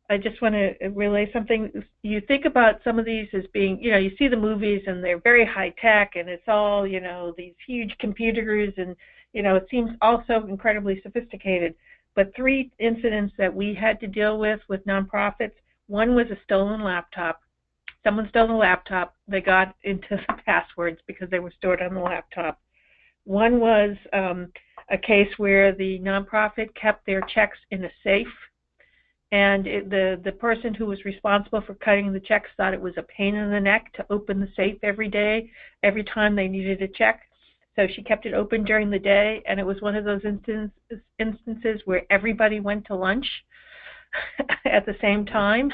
I just want to relay something. You think about some of these as being, you see the movies and they're very high tech and it's all, these huge computers and, it seems also incredibly sophisticated. but 3 incidents that we had to deal with nonprofits. One was a stolen laptop. Someone stole the laptop. They got into the passwords because they were stored on the laptop. One was a case where the nonprofit kept their checks in a safe, and the person who was responsible for cutting the checks thought it was a pain in the neck to open the safe every day, every time they needed a check. So she kept it open during the day, and it was one of those instances where everybody went to lunch at the same time,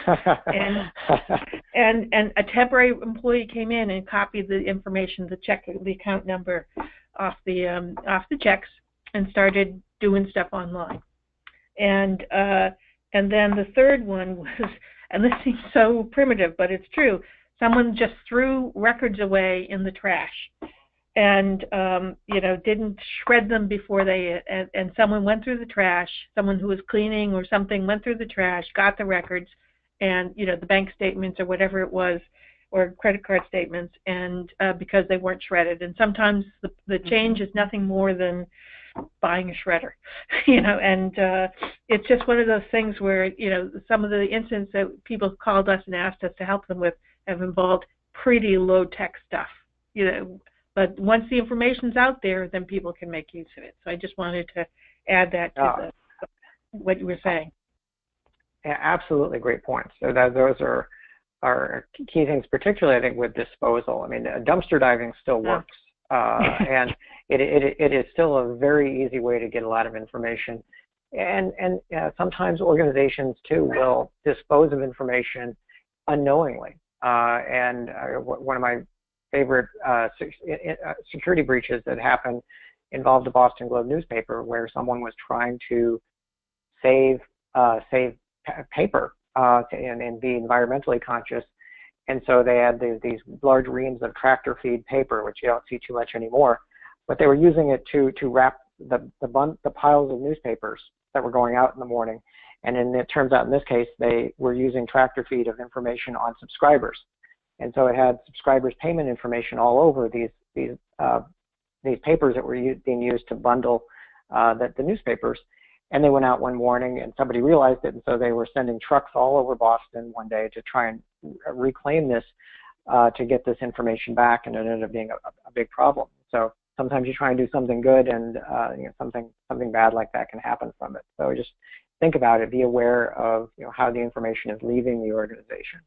and a temporary employee came in and copied the information, the check, the account number off the checks, and started doing stuff online. And then the third one was, and this seems so primitive, but it's true. Someone just threw records away in the trash, and didn't shred them before they. And someone went through the trash. Someone who was cleaning or something went through the trash, got the records, and the bank statements or whatever it was, or credit card statements, and because they weren't shredded. And sometimes the change is nothing more than buying a shredder, and it's just one of those things where, some of the incidents that people called us and asked us to help them with have involved pretty low-tech stuff, but once the information's out there, then people can make use of it. So I just wanted to add that to what you were saying. Yeah, absolutely, great points. So those are key things, particularly I think with disposal. I mean, dumpster diving still works. And it is still a very easy way to get a lot of information, and sometimes organizations too will dispose of information unknowingly. And one of my favorite security breaches that happened involved the Boston Globe newspaper, where someone was trying to save paper and be environmentally conscious. And so they had these large reams of tractor feed paper, which you don't see too much anymore, but they were using it to wrap the piles of newspapers that were going out in the morning. And then it turns out in this case, they were using tractor feed of information on subscribers. And so it had subscribers' payment information all over these papers that were being used to bundle the newspapers. And they went out one morning and somebody realized it, and so they were sending trucks all over Boston one day to try and reclaim this, to get this information back, and it ended up being a big problem. So sometimes you try and do something good, and something bad like that can happen from it. So just think about it, be aware of how the information is leaving the organization.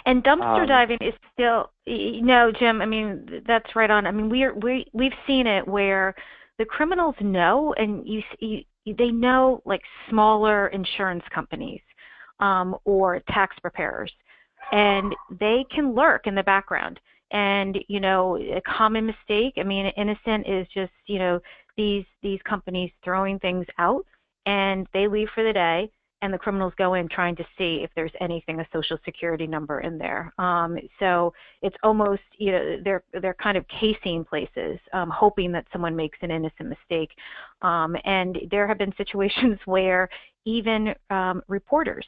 And dumpster diving is still, Jim, I mean, that's right on. I mean, we've seen it where the criminals know, and they know, like smaller insurance companies or tax preparers, and they can lurk in the background. And a common mistake, I mean, innocent is just these companies throwing things out, and they leave for the day, and the criminals go in trying to see if there's anything, a social security number in there. So it's almost, they're kind of casing places, hoping that someone makes an innocent mistake. And there have been situations where even reporters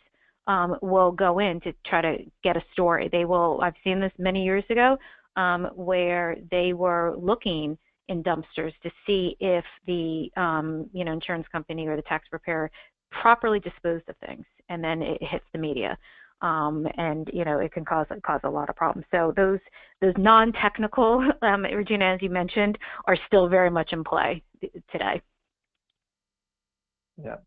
will go in to try to get a story. I've seen this many years ago, where they were looking in dumpsters to see if the insurance company or the tax preparer properly disposed of things, and then it hits the media, and it can cause a lot of problems. So those non-technical, Regina, as you mentioned, are still very much in play today. Yeah,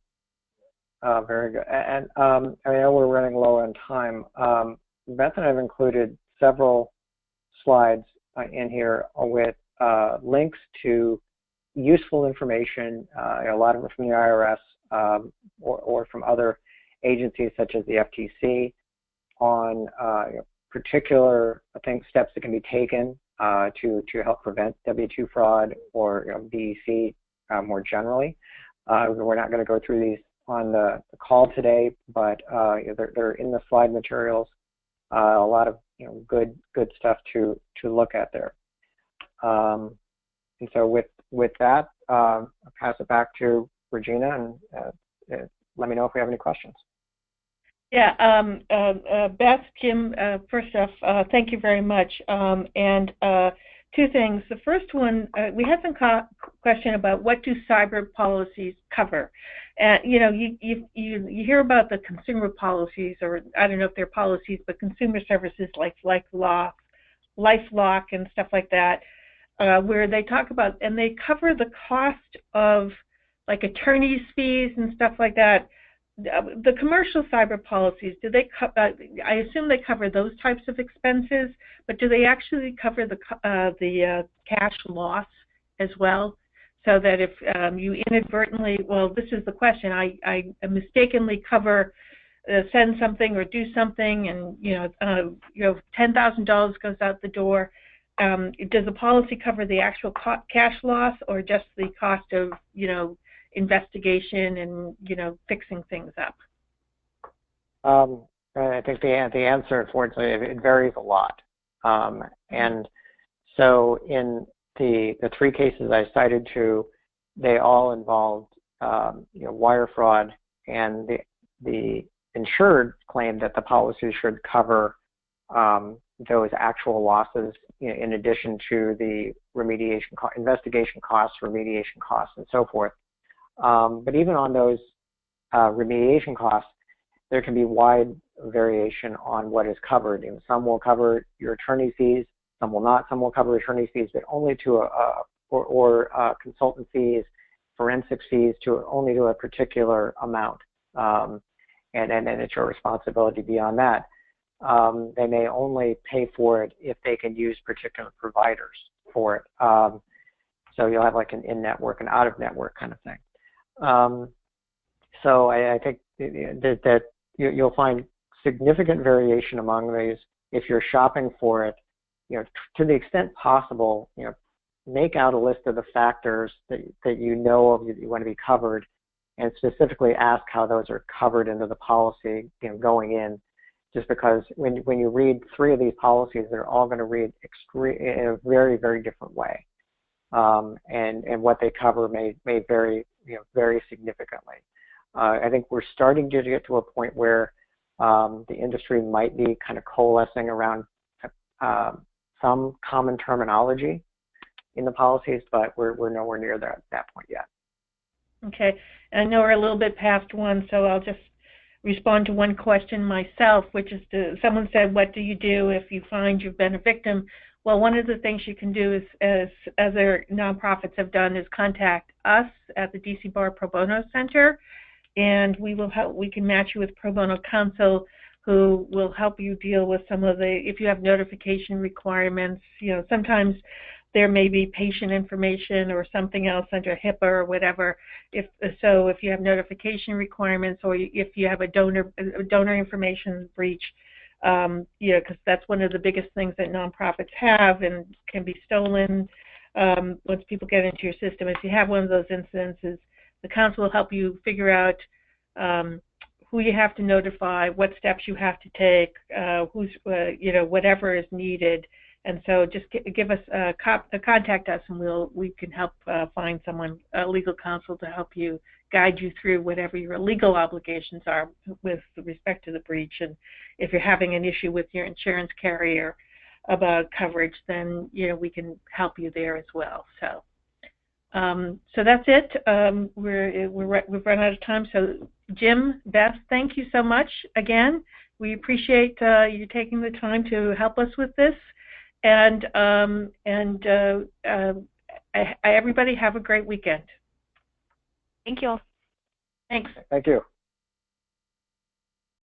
very good. And I know we're running low on time. Beth and I have included several slides in here with links to useful information, a lot of it from the IRS, or from other agencies such as the FTC, on particular steps that can be taken to help prevent W-2 fraud or BEC more generally. We're not going to go through these on the call today, but they're in the slide materials. A lot of good stuff to look at there. And so with that, I'll pass it back to Regina, and let me know if we have any questions. Yeah, Beth, Jim, first off, thank you very much. And two things. The first one, we had some question about what do cyber policies cover. And you hear about the consumer policies, or I don't know if they're policies, but consumer services like LifeLock and stuff like that, where they talk about, and they cover the cost of like attorney's fees and stuff like that. The commercial cyber policies, do they I assume they cover those types of expenses, but do they actually cover the cash loss as well? So that if you inadvertently, well, this is the question, I mistakenly send something or do something, and $10,000 goes out the door. Does the policy cover the actual cash loss, or just the cost of investigation and fixing things up? I think the answer, unfortunately, it varies a lot. And so in the three cases I cited to, they all involved wire fraud, and the insured claimed that the policy should cover those actual losses in addition to the investigation costs, remediation costs, and so forth. But even on those remediation costs, there can be wide variation on what is covered. Some will cover your attorney fees, some will not. Some will cover attorney fees, but only to consultant fees, forensic fees, only to a particular amount. And it's your responsibility beyond that. They may only pay for it if they can use particular providers for it. So you'll have like an in-network and out-of-network kind of thing. So I think that you'll find significant variation among these. If you're shopping for it, to the extent possible, make out a list of the factors that you want to be covered, and specifically ask how those are covered into the policy, going in. Just because when you read three of these policies, they're all going to read in a very, very different way, and what they cover may vary, very significantly. I think we're starting to get to a point where the industry might be kind of coalescing around some common terminology in the policies, but we're nowhere near that point yet. Okay, I know we're a little bit past one, so I'll just respond to one question myself, which is someone said, what do you do if you find you've been a victim? Well, one of the things you can do is, as other nonprofits have done, is contact us at the DC Bar Pro Bono Center, and we can match you with pro bono counsel who will help you deal with some of if you have notification requirements. Sometimes there may be patient information or something else under HIPAA or whatever. If you have notification requirements, or if you have a donor information breach, because that's one of the biggest things that nonprofits have and can be stolen once people get into your system. If you have one of those incidences, the council will help you figure out who you have to notify, what steps you have to take, whatever is needed. And so just give us contact us, and we can help find someone, legal counsel, to help you, guide you through whatever your legal obligations are with respect to the breach. And if you're having an issue with your insurance carrier about coverage, then we can help you there as well. So that's it. We've run out of time. So Jim, Beth, thank you so much again. We appreciate you taking the time to help us with this. And everybody have a great weekend. Thank you. Thanks. Thank you.